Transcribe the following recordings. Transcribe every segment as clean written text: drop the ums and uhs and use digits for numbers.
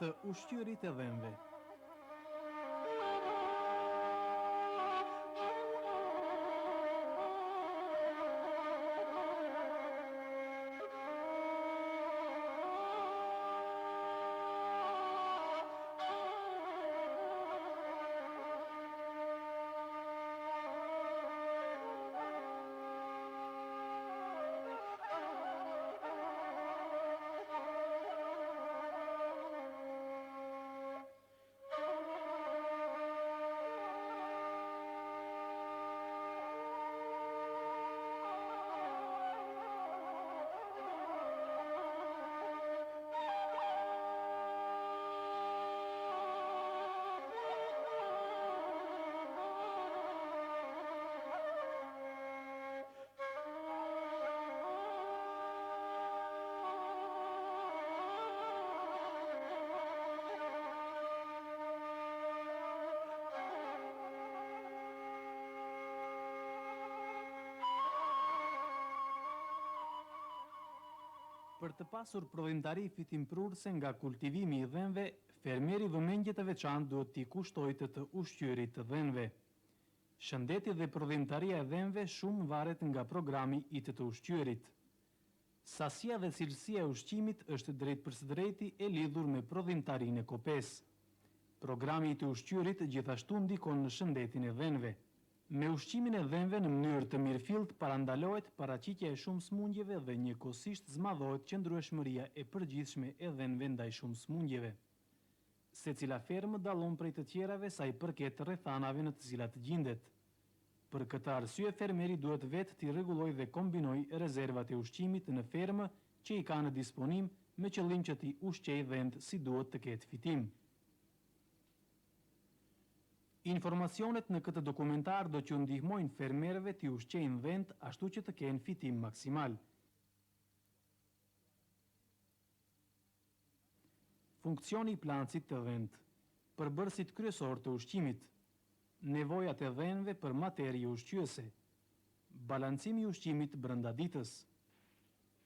të ushqyerit e dhënve. Për të pasur prodhimtari fitimprurse nga kultivimi i dhënve, fermeri vëmendje të veçantë duhet t'i kushtojë të ushqyerit të dhënve. Shëndeti dhe prodhimtaria e dhënve shumë varet nga programi i të ushqyerit. Sasia dhe cilësia e ushqimit është drejtpërsdrejti e lidhur me prodhimtarinë e kopes. Programi i të ushqyerit gjithashtu ndikon në shëndetin e dhënve. Me ushqimin e dhënve në mënyrë të mirëfillt parandalohet paraqitja e shumë smundjeve dhe njëkohësisht zmadhohet qëndrueshmëria e përgjithshme e dhënve ndaj shumë smundjeve. Secila fermë dallon prej të tjerave sa i përket rrethanave në të cilat gjendet. Për këtë arsye fermeri duhet vetë t'i rregullojë dhe kombinojë rezervat e ushqimit në fermë që i ka në disponim me qëllim që t'i ushqejë dhënt si duhet të ketë fitim. Informacionet në këtë dokumentar do që ndihmojnë fermerëve t'i ushqejnë dhënt ashtu që të kenë fitim maksimal. Funksioni i plancit të dhënt, përbërësit kryesor të ushqimit, nevojat e dhënve për materie ushqyese, balancimi i ushqimit brenda ditës.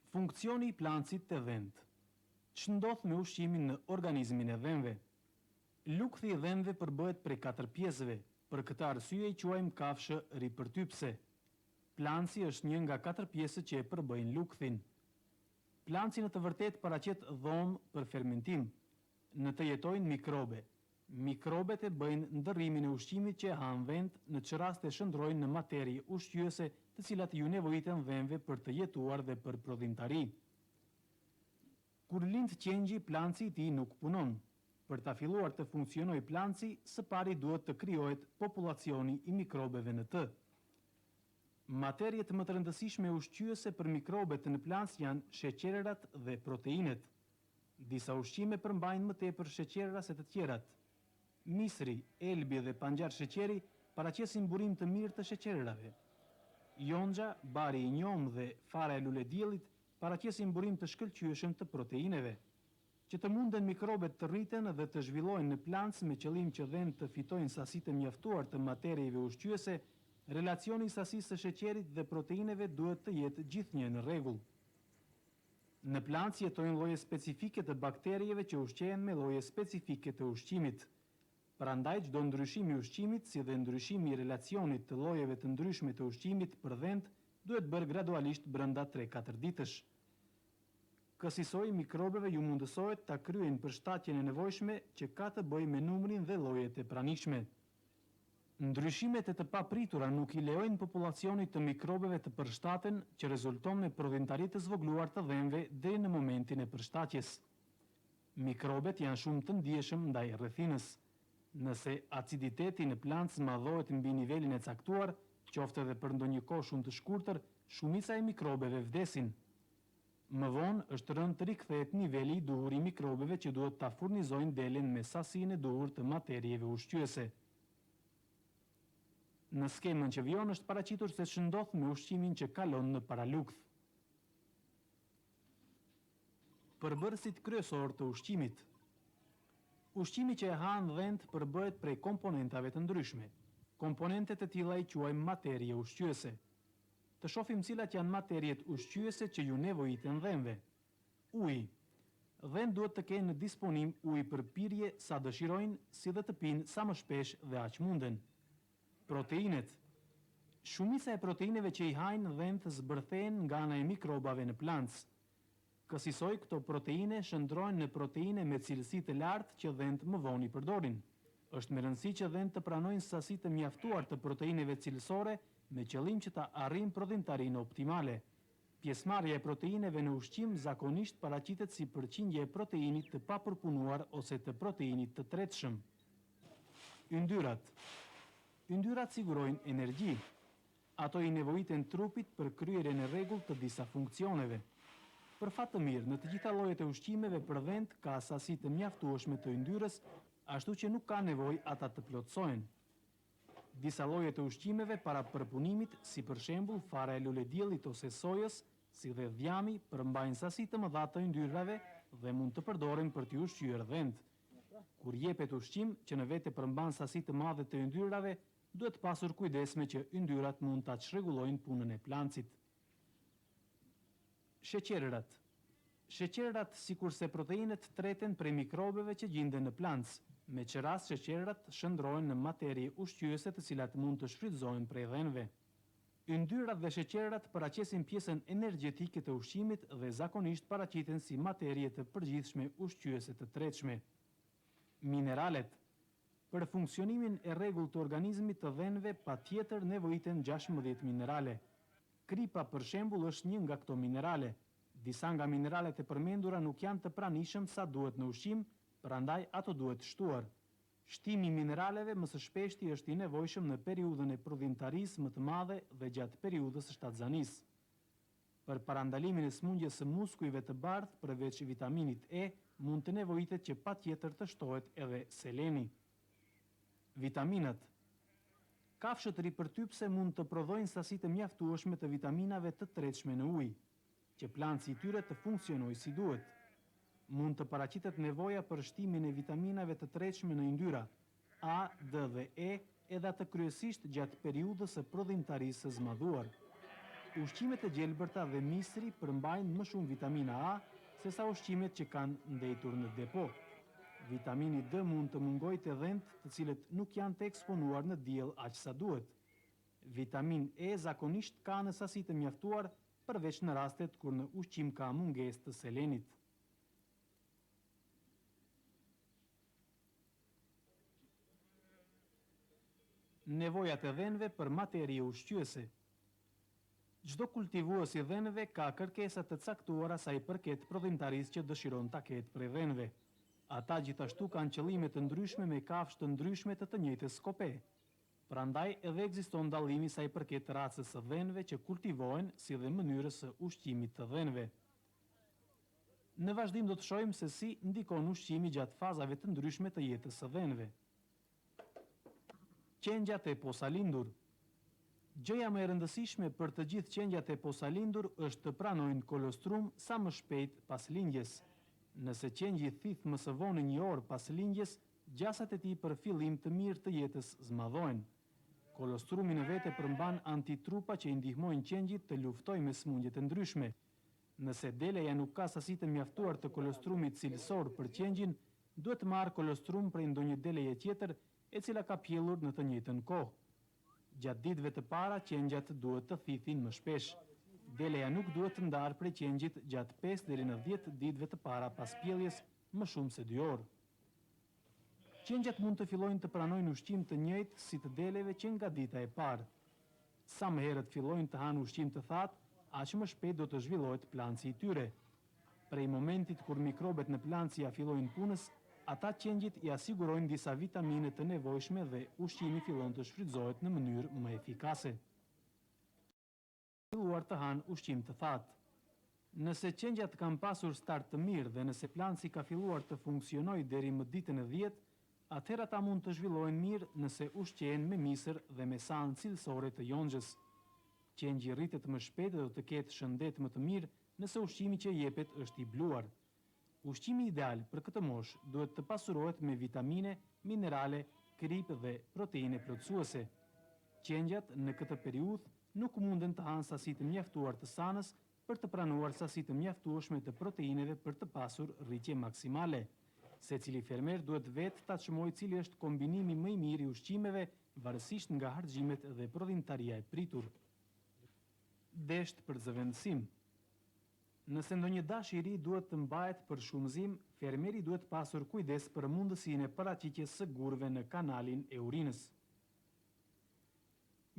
Funksioni i plancit të dhënt, ç'ndodh me ushqimin në organizmin e dhënve. Lukthi i dhënve përbëhet prej 4 pjesëve, për këtë arsye i quajmë kafshë ripërtypse. Planci është një nga 4 pjesët që e përbëjnë lukthin. Planci në të vërtetë paraqet dhomë për fermentim. Në të jetojnë mikrobe. Mikrobet e bëjnë ndërrimin e ushqimit që e han dhënt, në që raste shndrojnë në materie ushqyese, të cilat ju nevojiten dhënve për të jetuar dhe për prodhimtari. Kur lind qengji, planci i tij nuk punon. Për ta filluar të funksionojë planci, së pari duhet të krijohet populacioni i mikrobeve në të. Materiet më të rëndësishme ushqyese për mikrobet në planc janë sheqerat dhe proteinet. Disa ushqime përmbajnë më tepër sheqera se të tjerat. Misri, elbi dhe panxar sheqeri paraqesin burim të mirë të sheqerave. Yonxha, bari i njom dhe fara e lulediellit paraqesin burim të shkëlqyeshëm të proteineve. Që të munden mikrobet të rriten dhe të zhvillojnë në planc me qëllim që dhënë të fitojnë sasi të mjaftuar të materieve ushqyese, relacioni i sasisë së sheqerit dhe proteineve duhet të jetë gjithnjë në rregull. Në planc jetojnë lloje specifike të bakterieve që ushqehen me lloje specifike të ushqimit. Prandaj çdo ndryshim i ushqimit, si dhe ndryshimi i relacionit të llojeve të ndryshme të ushqimit për dhënt, duhet bërë gradualisht brenda 3-4 ditësh. Kësaj mikrobeve ju mundësohet ta kryejnë përshtatjen e nevojshme që ka të bëjë me numrin dhe llojet e pranishme. Ndryshimet e të papritura nuk i lejojnë populacionit të mikrobeve të përshtaten, që rezulton me prodhimtari të zvogluar të dhënve deri në momentin e përshtatjes. Mikrobet janë shumë të ndijshëm ndaj rrethinës. Nëse aciditeti në planc madhohet mbi nivelin e caktuar, qoftë edhe për ndonjë kohë shumë të shkurtër, shumica e mikrobeve vdesin. Më vonë është rënë të rikthehet niveli i duhur i mikrobeve që duhet ta furnizojnë delen me sasinë e duhur të materieve ushqyese. Në skemën që vjon është paraqitur se ç'ndodh me ushqimin që kalon në paralukth. Përbërësit kryesor të ushqimit. Ushqimi që e han dhënt përbëhet prej komponentave të ndryshme. Komponentet e tilla i quajmë materie ushqyese. Të shohim cilat janë materiet ushqyese që ju nevojiten dhënve. Uji. Dhe duhet të kenë në disponim ujë për pirje sa dëshirojnë, si dhe të pinë sa më shpesh dhe aq munden. Proteinet. Shumica e proteineve që i hajnë dhent zbërthehen nga ana e mikrobave në plantës. Kësaj këto proteine shndrohen në proteine me cilësi të lartë që dhent më vonë i përdorin. Është me rëndësi që dhent të pranojnë sasi të mjaftuar të proteineve cilësore me qëllim që ta arrijnë prodhimtarinë optimale. Pjesëmarrja e proteineve në ushqim zakonisht paraqitet si përqindje e proteinit të papërpunuar ose të proteinit të tretshëm. Yndyrat. Yndyrat sigurojnë energji. Ato i nevojiten trupit për kryerjen e rregullt të disa funksioneve. Për fat të mirë, në të gjitha llojet e ushqimeve për dhent ka sasi të mjaftueshme të yndyrës, ashtu që nuk ka nevojë ata të plotësohen. Disa lloje të ushqimeve para përpunimit, si për shembull fara e lulediellit ose sojës, si dhe dhjami, përmbajnë sasi të mëdha të yndyrave dhe mund të përdoren për t'i ushqyer dhent. Kur jepet ushqim që në vete përmban sasi të mëdha të yndyrave, duhet pasur kujdes me që yndyrat mund ta çrregullojnë punën e plancit. Sheqerërat. Sheqerërat, sikurse proteinet, treten prej mikrobeve që gjenden në plancë, me që rast sheqerërat shndrohen në materie ushqyese të cilat mund të shfrytëzohen prej dhenve. Yndyrat dhe sheqerërat paraqesin pjesën energjetike të ushqimit dhe zakonisht paraqiten si materie të përgjithshme ushqyese të tretshme. Mineralet. Për funksionimin e rregullt të organizmit të dhenve patjetër nevojiten 16 minerale. Kripa për shembull është një nga këto minerale. Disa nga mineralet e përmendura nuk janë të pranishëm sa duhet në ushqim, prandaj ato duhet shtuar. Shtimi i mineraleve më së shpeshti është i nevojshëm në periudhën e prodhimtarisë më të madhe dhe gjatë periudhës së shtatzanisë. Për parandalimin e smundjes së muskujve të bardhë përveç vitaminit E, mund të nevojitet që patjetër të shtohet edhe seleni. Vitaminat. Kafshët ripërtypse mund të prodhojnë sasi të mjaftueshme të vitaminave të tretshme në ujë, që planci i tyre të funksionojë si duhet. Mund të paraqitet nevoja për shtimin e vitaminave të tretshme në yndyra A, D dhe E, edhe atë kryesisht gjatë periudhës së prodhimtarisë së zmadhuar. Ushqimet e gjelbërta dhe misri përmbajnë më shumë vitamina A sesa ushqimet që kanë ndetur në depo. Vitamini D mund të mungojë te dhent, të cilët nuk janë të eksponuar në diell aq sa duhet. Vitamin E zakonisht ka në sasi të mjaftuar, përveç në rastet kur në ushqim ka mungesë të selenit. Nevojat e dhenve për materie ushqyese. Çdo kultivues i dhenve ka kërkesa të caktuara sa i përket prodhimtarisë që dëshiron ta ketë prej dhenve. Ata gjithashtu kanë qëllime të ndryshme me kafshë të ndryshme të njëjtës skope. Prandaj edhe ekziston dallimi sa i përket racës së dhenve që kultivohen, si dhe mënyrës së ushqimit të dhenve. Në vazhdim do të shohim se si ndikon ushqimi gjatë fazave të ndryshme të jetës së dhenve. Qengjat e posalindur. Gjëja më e rëndësishme për të gjithë qengjat e posalindur është të pranojnë kolostrum sa më shpejt pas lindjes. Nëse qengji thith më së vonë një orë pas lindjes, gjasat e tij për fillim të mirë të jetës zmadhohen. Kolostrumi në vete përmban antitrupa që i ndihmojnë qengjit të luftojë me smundje të ndryshme. Nëse deleja nuk ka sasi të mjaftuar të kolostrumit cilësor për qengjin, duhet marrë kolostrum prej ndonjë deleje tjetër e cila ka pjellur në të njëjtën kohë. Gjatë ditëve të para, qengjat duhet të thithin më shpesh. Deleja nuk duhet të ndarë prej qengjit gjatë 5 deri në 10 ditëve të para pas pjelljes, më shumë se 2 orë. Qengjat mund të fillojnë të pranojnë ushqim të njëjtë si të deleve që nga dita e parë. Sa më herët fillojnë të hanë ushqim të thatë, aq më shpejt do të zhvillohet planci i tyre. Prej momentit kur mikrobet në planci ja fillojnë punës, ata qengjit i asigurojnë disa vitamine të nevojshme dhe ushqimi fillon të shfrytëzohet në mënyrë më efikase. Filluar të hanë ushqim të thatë. Nëse qengjat kanë pasur start të mirë dhe nëse planci ka filluar të funksionojë deri më ditën e 10, atëherë ata mund të zhvillohen mirë nëse ushqehen me misër dhe me sanë cilësore të jonxhës. Qengji rritet më shpejt dhe do të ketë shëndet më të mirë nëse ushqimi që jepet është i bluar. Ushqimi ideal për këtë moshë duhet të pasurohet me vitamine, minerale, kripë dhe proteine plotësuese. Qengjat në këtë periudhë nuk munden të hanë sasi të mjaftuar të sanës për të pranuar sasi të mjaftueshme të proteineve për të pasur rritje maksimale. Secili fermer duhet vetë ta çmojë cili është kombinimi më i mirë i ushqimeve varësisht nga harxhimet dhe prodhimtaria e pritur. Desht për zëvendësim. Nëse ndonjë dashiri duhet të mbahet për shumëzim, fermeri duhet pasur kujdes për mundësinë e paraqitjes së gurëve në kanalin e urinës.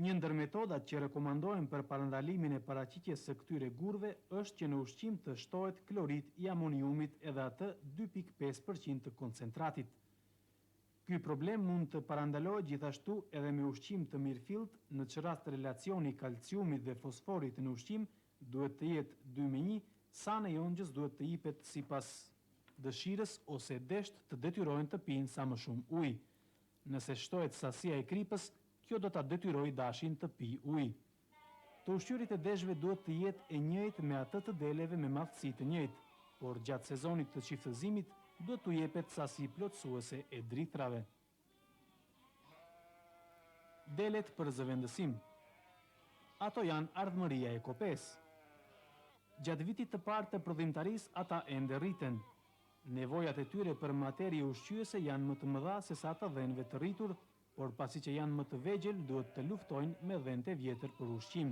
Një ndër metodat që rekomandohen për parandalimin e paraqitjes së këtyre gurëve është që në ushqim të shtohet klorit i amoniumit edhe atë 2.5% të koncentratit. Ky problem mund të parandalohet gjithashtu edhe me ushqim të mirëfillt, në që rast relacioni kalciumit dhe fosforit në ushqim duhet të jetë 2:1, sana e ongjës duhet të jipet sipas dëshirës ose desht të detyrojnë të pinë sa më shumë ujë. Nëse shtohet sasia e kripës, kjo do ta detyrojë dashin të pi ujë. Të ushqyrit e deshve duhet të jetë e njëjtë me atë të deleve me madhësi të njëjtë, por gjatë sezonit të çiftëzimit duhet t'u jepet sasi plotësuese e drithërave. Delet për zëvendësim. Ato janë ardhmëria e kopes. Gjatë vitit të parë të prodhimtarisë ata ende rriten. Nevojat e tyre për materie ushqyese janë më të mëdha se sa të dhenëve të rritur, por pasi që janë më të vegjël, duhet të luftojnë me dhënët e vjetër për ushqim.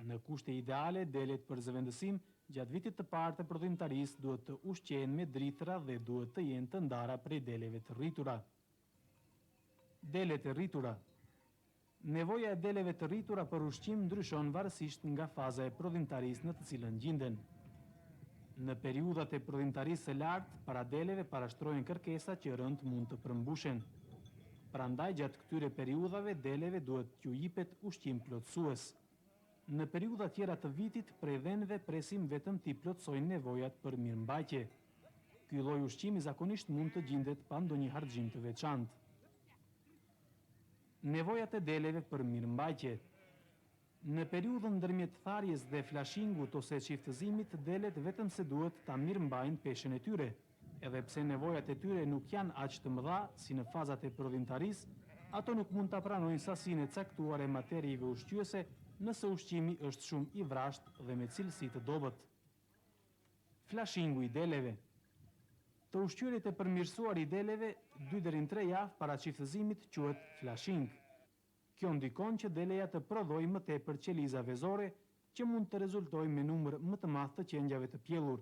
Në kushte ideale, delet për zëvendësim gjatë vitit të parë të prodhimtarisë duhet të ushqehen me drithëra dhe duhet të jenë të ndara prej deleve të rritura. Delet e rritura. Nevoja e deleve të rritura për ushqim ndryshon varësisht nga faza e prodhimtarisë në të cilën gjenden. Në periudhat e prodhimtarisë së lartë, para deleve parashtrohen kërkesa që rënd mund të përmbushen. Prandaj gjatë këtyre periudhave deleve duhet t'ju jipet ushqim plotësues. Në periudha tjera të vitit, prej dhenëve presim vetëm t'i plotësojnë nevojat për mirëmbajtje. Ky lloj ushqimi zakonisht mund të gjendet pa ndonjë harxhim të veçantë. Nevojat e deleve për mirëmbajtje. Në periudhën ndërmjet tharjes dhe flashingut ose çiftëzimit, delet vetëm se duhet ta mirëmbajnë peshën e tyre, edhe pse nevojat e tyre nuk janë aq të mëdha si në fazat e prodhimtarisë, ato nuk mund ta pranojnë sasinë e caktuar e materieve ushqyese nëse ushqimi është shumë i vrashtë dhe me cilësi të dobët. Flashingu i deleve. Të ushqyerit e përmirësuar i deleve 2 deri në 3 javë para çiftëzimit quhet flashing. Kjo ndikon që deleja të prodhojë më tepër qeliza vezore, që mund të rezultojë me numër më të madh të qengjave të pjellur.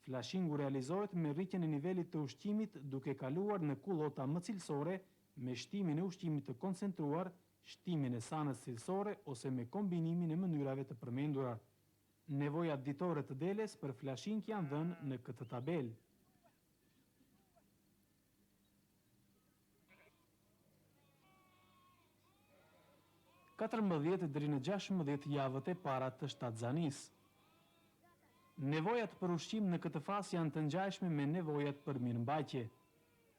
Flashingu realizohet me rritjen e nivelit të ushqimit duke kaluar në kullota më cilësore, me shtimin e ushqimit të koncentruar, shtimin e sanës cilësore ose me kombinimin e mënyrave të përmendura. Nevojat ditore të deles për flashing janë dhënë në këtë tabelë. Deri në 16 javët e para të shtatzanisë. Nevojat për ushqim në këtë fazë janë të ngjashme me nevojat për mirëmbajtje.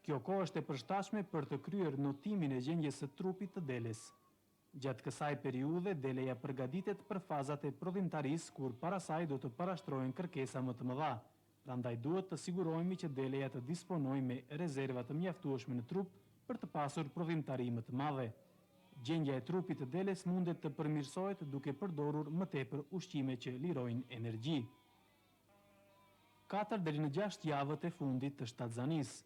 Kjo kohë është e përshtatshme për të kryer notimin e gjendjes së trupit të deles. Gjatë kësaj periudhe, deleja përgatitet për fazat e prodhimtarisë, kur para saj do të parashtrohen kërkesa më të mëdha. Prandaj duhet të sigurohemi që deleja të disponojë me rezerva të mjaftueshme në trup për të pasur prodhimtari më të madhe. Gjendja e trupit të deles mundet të përmirësohet duke përdorur më tepër ushqime që lirojnë energji. 4 deri në 6 javët e fundit të shtatzanisë.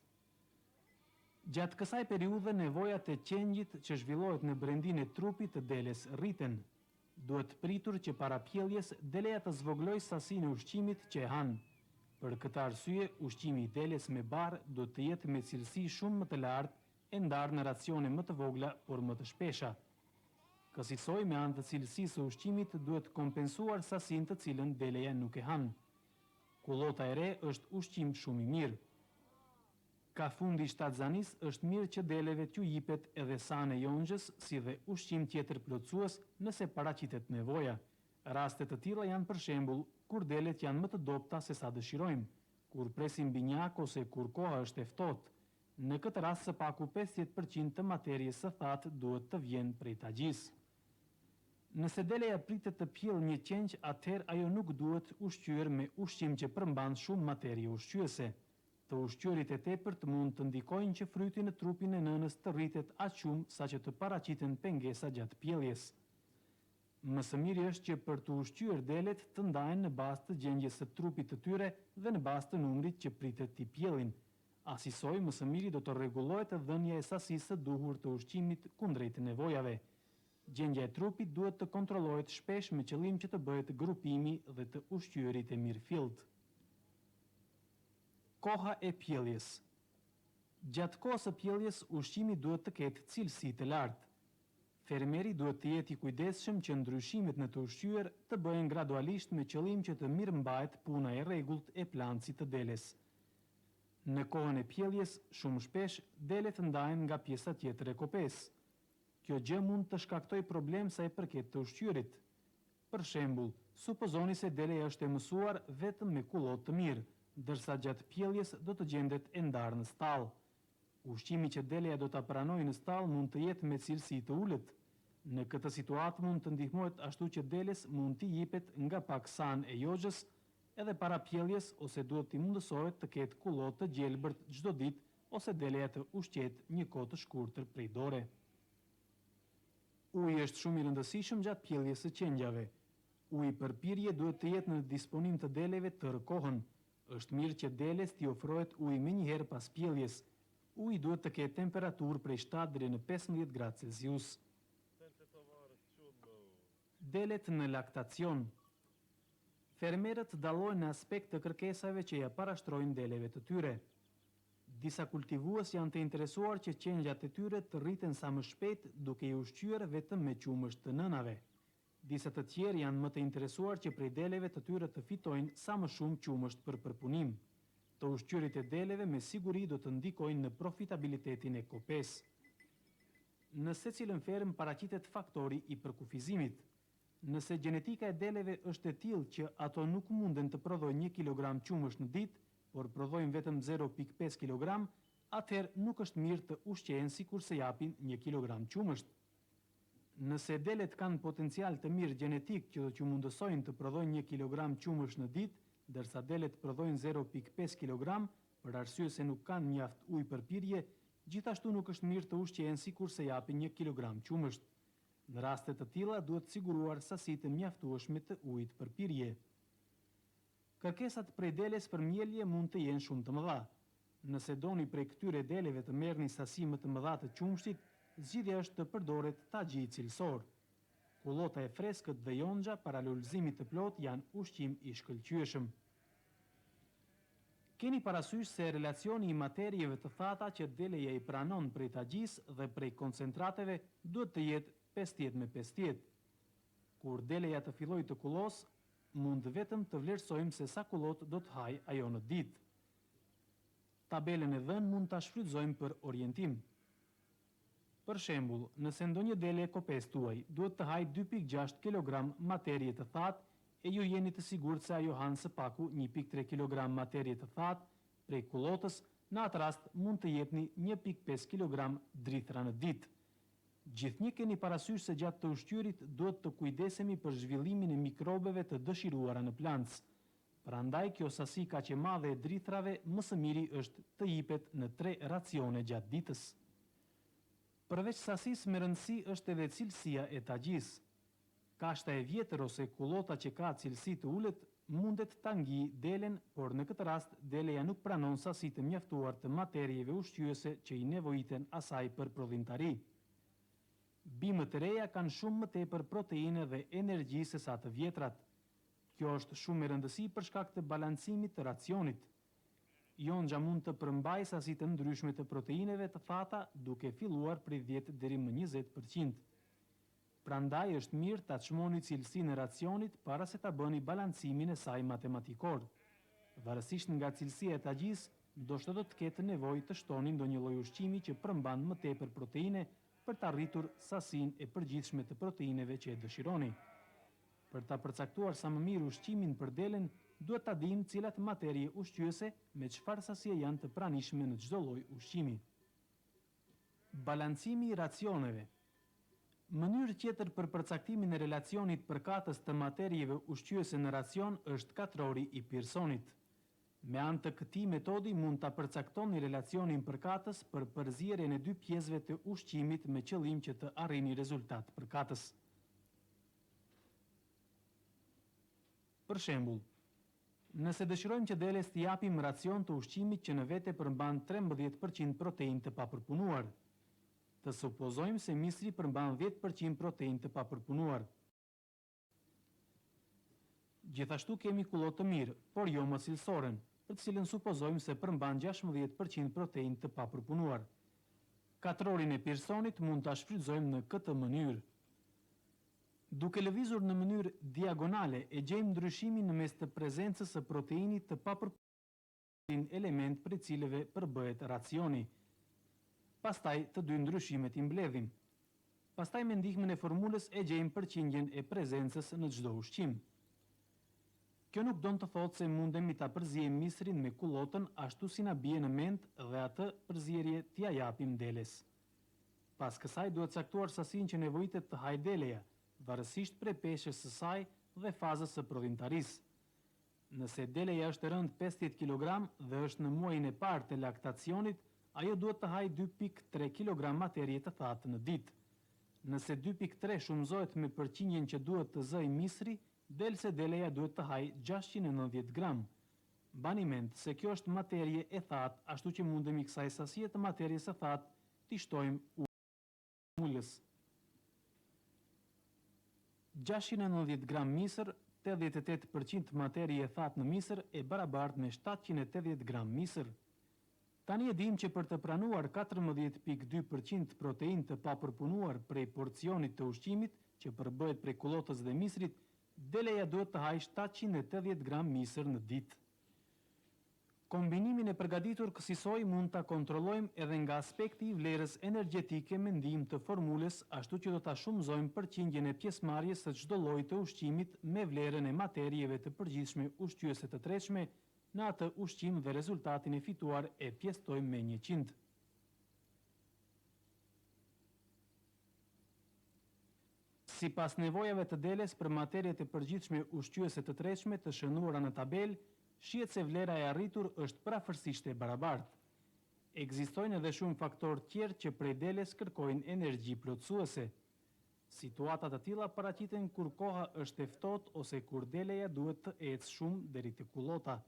Gjatë kësaj periudhe, nevojat e qengjit që zhvillohet në brendin e trupit të deles rriten. Duhet pritur që para pjelljes deleja të zvoglojë sasinë e ushqimit që e han. Për këtë arsye, ushqimi i deles me barë do të jetë me cilësi shumë më të lartë, e ndarë në racione më të vogla, por më të shpesha. Kësaj me anë të cilësisë së ushqimit duhet kompensuar sasinë të cilën deleja nuk e han. Kullota e re është ushqim shumë i mirë. Ka fundi shtatzanisë është mirë që deleve t'ju jipet edhe sane jongjës, si dhe ushqim tjetër plotësues nëse paraqitet nevoja. Raste të tilla janë për shembull kur delet janë më të dobta se sa dëshirojmë, kur presim binjak ose kur koha është e ftohtë. Në këtë rast së paku 50% të materjes së thatë duhet të vjen prej tagjisë. Nëse deleja pritet të pjellë një qenq, atëherë ajo nuk duhet ushqyer me ushqim që përmban shumë materie ushqyese. Të ushqyerit e tepërt mund të ndikojnë që fryti në trupin e nënës të rritet aq shumë sa që të paraqiten pengesa gjatë pjelljes. Më së miri është që për të ushqyer delet të ndahen në bazë të gjendjes së trupit të tyre dhe në bazë të numrit që pritet t'i pjellin. Asisoj, më së miri do të rregullohet dhënia e sasisë së duhur të ushqimit kundrejt nevojave. Gjendja e trupit duhet të kontrollohet shpesh me qëllim që të bëhet grupimi dhe të ushqyerit e mirëfillt. Koha e pjelljes. Gjatë kohës së pjelljes, ushqimi duhet të ketë cilësi të lartë. Fermeri duhet të jetë i kujdesshëm që ndryshimet në të ushqyer të bëhen gradualisht me qëllim që të mirëmbahet puna e rregullt e plancit të deles. Në kohën e pjelljes, shumë shpesh delet ndahen nga pjesa tjetër e kopes. Kjo gjë mund të shkaktoj problem sa i përket të ushqyerit. Për shembull, supozoni se deleja është e mësuar vetëm me kullot të mirë, ndërsa gjatë pjelljes do të gjendet e ndarë në stall. Ushqimi që deleja do ta pranojë në stall mund të jetë me cilësi të ulët. Në këtë situatë mund të ndihmohet ashtu që deles mund t'i jepet nga pak san e jogjës edhe para pjelljes ose duhet t'i mundësohet të ketë kullot të gjelbërt çdo ditë ose deleja të ushqet një kohë të shkurtër prej dore. Uji është shumë i rëndësishëm gjatë pjelljes së qengjave. Uji për pirje duhet të jetë në disponim të deleve tërë kohën. Është mirë që deles t'i ofrohet uji menjëherë pas pjelljes. Uji duhet të ketë temperaturë prej 7 deri në 15 gradë Celsius. Delet në laktacion. Fermerët dallojnë në aspekt të kërkesave që ja parashtrojnë deleve të tyre. Disa kultivues janë të interesuar që qengjat e tyre të rriten sa më shpejt duke i ushqyer vetëm me qumësht të nënave. Disa të tjerë janë më të interesuar që prej deleve të tyre të fitojnë sa më shumë qumësht për përpunim. Të ushqyerit e deleve me siguri do të ndikojnë në profitabilitetin e kopes. Në secilën fermë paraqitet faktori i përkufizimit. Nëse gjenetika e deleve është e tillë që ato nuk munden të prodhojnë 1 kilogram qumësh në ditë, por prodhojnë vetëm 0,5 kg, atëherë nuk është mirë të ushqehen sikur se japin 1 kilogram qumësht. Nëse delet kanë potencial të mirë gjenetik që mundësojnë të prodhojnë 1 kilogram qumësh në ditë, ndërsa delet prodhojnë 0,5 kg, për arsye se nuk kanë mjaft ujë për pirje, gjithashtu nuk është mirë të ushqehen sikur se japin 1 kilogram qumësht. Në raste të tilla duhet siguruar sasitë mjaftueshme të ujit për pirje. Kërkesat prej deles për mjelje mund të jenë shumë të mëdha. Nëse doni prej këtyre deleve të merrni sasi më të mëdha të qumshtit, zgjidhja është të përdoret tagji cilësor. Kullota e freskët dhe jonxha para lulëzimit të plot janë ushqim i shkëlqyeshëm. Keni parasysh se relacioni i materieve të thata që deleja i pranon prej tagjis dhe prej koncentrateve duhet të jetë 50/50. Kur deleja të filloj të kullos, mund vetëm të vlerësojmë se sa kullot do të haj ajo në ditë. Tabelën e dhënë mund ta shfrytëzojmë për orientim. Për shembull, nëse ndonjë dele e kopes tuaj duhet të haj 2,6 kg materje të thatë e ju jeni të sigurt se ajo han së paku 1,3 kg materje të thatë prej kullotës, në atë rast mund të jepni 1,5 kg drithra në ditë. Gjithnjë keni parasysh se gjatë të ushqyerit duhet të kujdesemi për zhvillimin e mikrobeve të dëshiruara në plancë. Prandaj kjo sasi kaq e madhe e drithrave më së miri është të jipet në 3 racione gjatë ditës. Përveç sasisë me rëndësi është edhe cilësia e tagjisë. Kashta e vjetër ose kullota që ka cilësi të ulët mundet ta ngjijë delen, por në këtë rast deleja nuk pranon sasi të mjaftuar të materieve ushqyese që i nevojiten asaj për prodhimtari. Bimët e reja kanë shumë më tepër proteine dhe energji se sa të vjetrat. Kjo është shumë e rëndësishme për shkak të balancimit të racionit. Jonxha mund të përmbajë sasi të ndryshme të proteineve të thata duke filluar prej 10 deri më 20%. Prandaj është mirë ta çmoni cilësinë e racionit para se ta bëni balancimin e saj matematikor. Varësisht nga cilësia e tagjisë, ndoshta do të ketë nevojë të shtoni ndonjë lloj ushqimi që përmban më tepër proteine për të arritur sasinë e përgjithshme të proteineve që e dëshironi. Për ta përcaktuar sa më mirë ushqimin për delen, duhet ta dimë cilat materie ushqyese me çfarë sasie janë të pranishme në çdo lloj ushqimi. Balancimi i racioneve. Mënyrë tjetër për përcaktimin e relacionit përkatës të materieve ushqyese në racion është katrori i Pearsonit. Me anë të këtij metodi mund ta përcaktoni relacionin përkatës për përzierjen e 2 pjesëve të ushqimit me qëllim që të arrini rezultat përkatës. Për shembull, nëse dëshirojmë që deles t'i japim racion të ushqimit që në vete përmban 13% protein të papërpunuar, të supozojmë se misri përmban 10% protein të papërpunuar. Gjithashtu kemi kullot të mirë, por jo më cilësoren, për të cilën supozojmë se përmban 16% protein të papërpunuar. Katrorin e pirsonit mund ta shfrytëzojmë në këtë mënyrë. Duke lëvizur në mënyrë diagonale e gjejmë ndryshimin në mes të prezencës së proteinit të papërpunuar element për cilëve përbëhet racioni. Pastaj të dy ndryshimet i mbledhim. Pastaj me ndihmën e formulës e gjejmë përqindjen e prezencës në çdo ushqim. Kjo nuk don të thotë se mundemi ta përzijemi misrin me kullotën ashtu si na bie në mend dhe atë përzierje t'ia japim deles. Pas kësaj duhet caktuar sasinë që nevojitet të hajë deleja, varësisht prej peshës së saj dhe fazës së prodhimtarisë. Nëse deleja është e rëndë 50 kg dhe është në muajin e parë të laktacionit, ajo duhet të hajë 2.3 kg materje të thatë në ditë. Nëse 2.3 shumëzohet me përqindjen që duhet të zëjë misri, del se deleja duhet të hajë 690 gram. Bani mend se kjo është materje e thatë, ashtu që mundemi kësaj sasie të materjes së thatë t'i shtojmë ulës. 690 gram misër, 88% materje e thatë në misër e barabartë me 780 gram misër. Tani e dim që për të pranuar 14.2% protein të papërpunuar prej porcionit të ushqimit, që përbëhet prej kullotës dhe misrit, deleja duhet të hajë 780 gram misër në ditë. Kombinimin e përgatitur kësaj mund ta kontrollojmë edhe nga aspekti i vlerës energjetike me ndihmë të formulës, ashtu që do ta shumëzojmë përqindjen e pjesëmarrjes së çdo lloji të ushqimit me vlerën e materjeve të përgjithshme ushqyese të tretshme në atë ushqim dhe rezultatin e fituar e pjestojmë me 100. Sipas nevojave të deles për materjet e përgjithshme ushqyese të tretshme të shënuara në tabelë, shihet se vlera e arritur është prafërsisht e barabartë. Ekzistojnë edhe shumë faktorë tjerë që prej deles kërkojnë energji plotësuese. Situata të tilla paraqiten kur koha është e ftohtë ose kur deleja duhet të ecë shumë deri te kullota.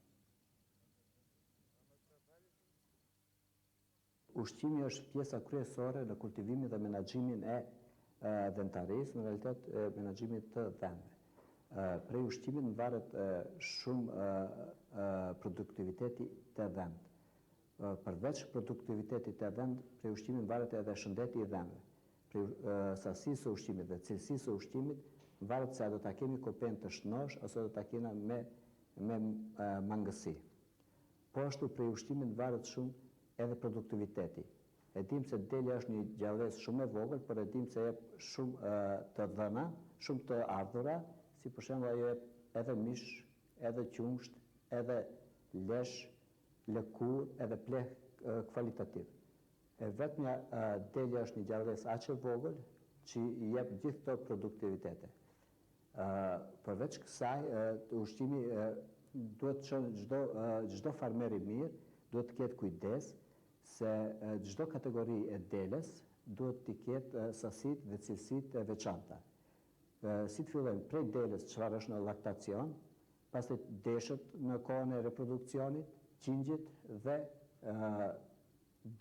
Ushqimi është pjesa kryesore në kultivimin dhe menaxhimin e dhentarisë, në realitet menaxhimit të dhëmbëve. Prej ushqimit varet shumë produktiviteti të dhëmbëve. Përveç produktivitetit të dhëmbëve, prej ushqimit varet edhe shëndeti i dhëmbëve. Prej sasisë së ushqimit dhe cilësisë së ushqimit varet se a do ta kemi kopen të shnosh ose do ta kena me mangësi. Po ashtu prej ushqimit varet shumë edhe produktiviteti. E dim se delja është një gjallësë shumë e vogël, por e dim se jep shumë të dhëna, shumë të ardhura, si për shembull ajo jep edhe mish, edhe qumsht, edhe lesh, lëkurë, edhe pleh kvalitativ. E vetmja delja është një gjallësë aq e vogël që i jep gjithë këto produktivitete. Përveç kësaj, ushqimi duhet të çon çdo farmer i mirë duhet të ketë kujdes se çdo kategori e deles duhet të ketë sasitë dhe cilësitë e veçanta. Si të fillojmë prej deles çfarë është në laktacion, pastaj deshët në kohën e reproduksionit, qingjit dhe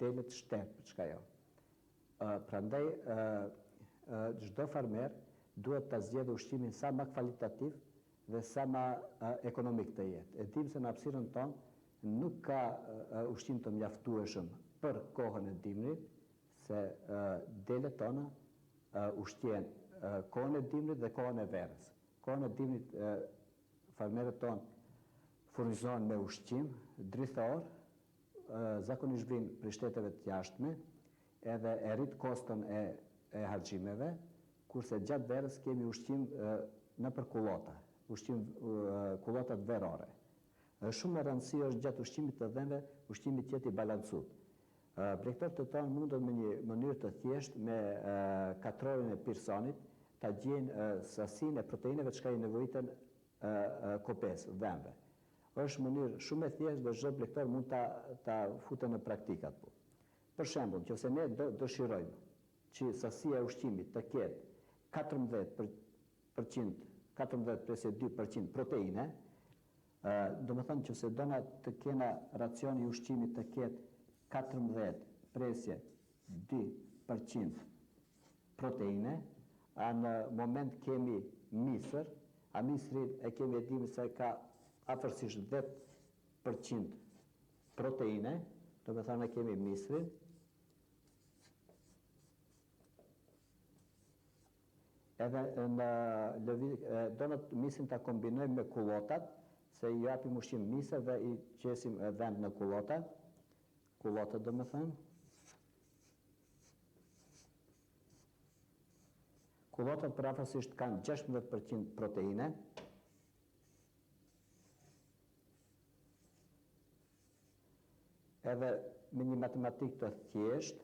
delet shtep, çka jo. Prandaj çdo farmer duhet ta zgjedhë ushqimin sa më kvalitativ dhe sa më ekonomik të jetë. E dim se në hapësirën tonë nuk ka ushqim të mjaftueshëm për kohën e dimrit, se delet tona ushqejnë kohën e dimrit dhe kohën e verës. Kohën e dimrit farmerët tonë furnizohen me ushqim drithor, zakonisht vinë prej shteteve të jashtme, edhe e rrit kostën e harxhimeve, kurse gjatë verës kemi ushqim nëpër kullota, kullotat verore. Shumë e rëndësishme është gjatë ushqimit të dhëmbëve, ushqimi të jetë i balancuar. Bregtarët tonë mundën me një mënyrë të thjeshtë me katrorin e pirsonit ta gjejnë sasinë e proteineve që i nevojiten kopes, dhëmbëve. Është mënyrë shumë e thjeshtë dhe çdo bregtar mund ta futet në praktikat. Për shembull, nëse ne dëshirojmë që sasia e ushqimit të ketë 14% 14,2% proteine, do më thënë që se dona të kena racioni i ushqimit të ketë 14,2% proteine, a në moment kemi misër, a misërin e kemi edhimi se ka afërsisht 10% proteine, do më thënë e kemi misërin, edhe në donat misin të kombinojmë me kullotat, se i japim ushqim misër dhe i qesim vend në kullotat do më thënë. Kullotat për afërsisht kanë 16% proteine, edhe me një matematik të thjesht,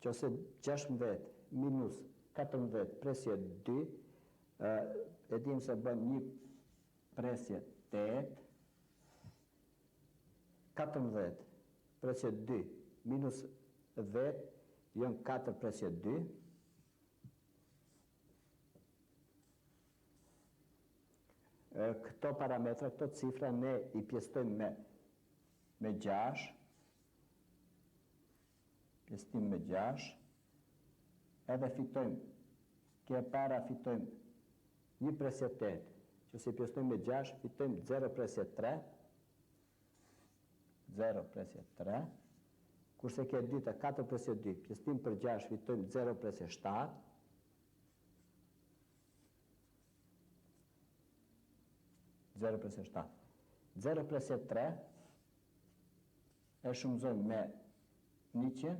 që ose 16 minus 14 presje 2, e dim se bën një presje 8, 14 presje 2 minus 10, jënë 4 presje 2, këto parametra, këto cifra ne i pjestojmë me 6, pjestim me 6, edhe fitojmë, kje para fitojmë 1 presje 8, që si pjestojmë me 6, fitojmë 0 presje 3, 0 presje 3, kurse kje dyta 4 presje 2, pjestim për 6, fitojmë 0 presje 7, 0 presje 7. 0 presje 3 e shumëzojmë me 100,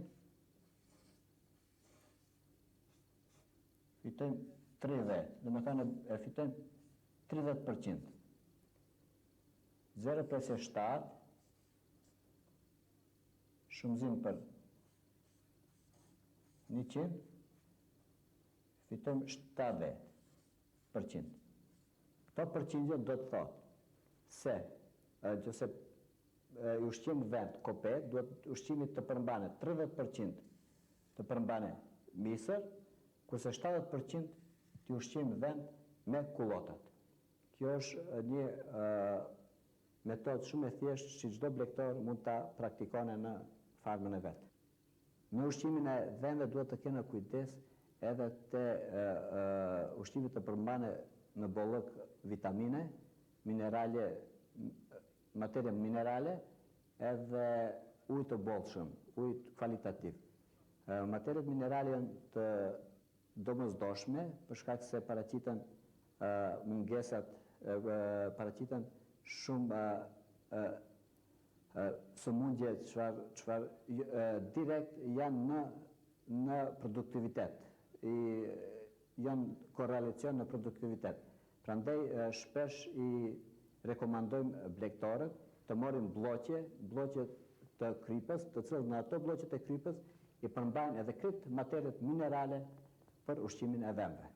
fitojmë 30, dhe me thënë e fitojmë 30%. 0 presje 7, shumëzim për 100, fitojmë 70%. Këto përqindje do të thotë se nëse ushqim vend kope, duhet ushqimit të përmbane 30% të përmbane misër, kurse 70% të ushqim vend me kullotat. Kjo është një metodë shumë e thjeshtë që çdo blegtor mund ta praktikone në farmën e vet. Në ushqimin e vendve duhet të kena kujdes edhe te ushqimit të përmbane në bollëk vitamine, minerale, materie minerale, edhe ujë të bollshëm, ujë kvalitativ. Materiet minerale janë të domosdoshme për shkak se paraqiten mungesat, paraqiten shumë sëmundje çfarë direkt janë në produktivitet, janë korrelacion në produktivitet. Prandaj shpesh i rekomandojmë blegtorët të marrin blloqe të krypës, të cilët në ato blloqe të krypës i përmbajnë edhe krejt materiet minerale për ushqimin e vendve.